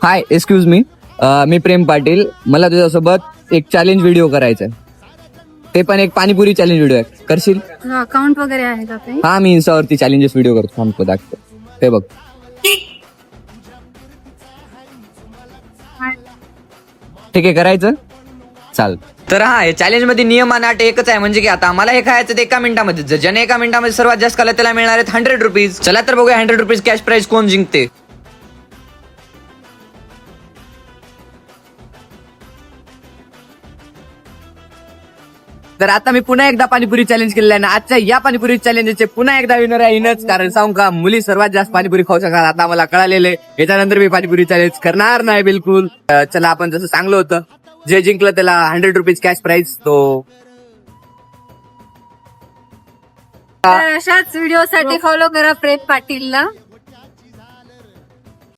हाय, excuse me. मी प्रेम पाटील. मला तुझ्यासोबत एक चॅलेंज व्हिडिओ करायचा आहे. ते पण एक पाणीपुरी चॅलेंज व्हिडिओ आहे. करशील? अकाउंट वगैरे आहे का काही? हा, मी इन्स्टावरती चॅलेंजेस व्हिडिओ करतो. थांबतो, दाखवतो. ते बघ. ठीक आहे, करायचं? चाल. तर हा, या चॅलेंज मध्ये नियम आणि अट एकच आहे, म्हणजे की आता मला हे खायचं ते 1 मिनिटामध्ये. जर ज्याने 1 मिनिटामध्ये सर्वात जास्त खाल्लं त्याला मिळणार आहेत 100 रुपीज. चला तर बघूया 100 रुपीज कॅश प्राइस कोण जिंकते. तर आता मी पुन्हा एकदा पाणीपुरी चॅलेंज केलेलं आहे ना. आजच्या या पाणीपुरी चॅलेंजचे पुन्हा एकदा विनर आहे हिनच. कारण सांगू का, मुली सर्वात जास्त पाणीपुरी खाऊ शकतात आता मला कळालेले. याच्यानंतर मी पाणीपुरी चॅलेंज करणार नाही बिलकुल. चला, आपण जसं सांगलं होतं, जे जिंकलं त्याला 100 रुपीज कॅश प्राइस. तो तर अशाच व्हिडिओ साठी फॉलो करा प्रेम पाटीलला.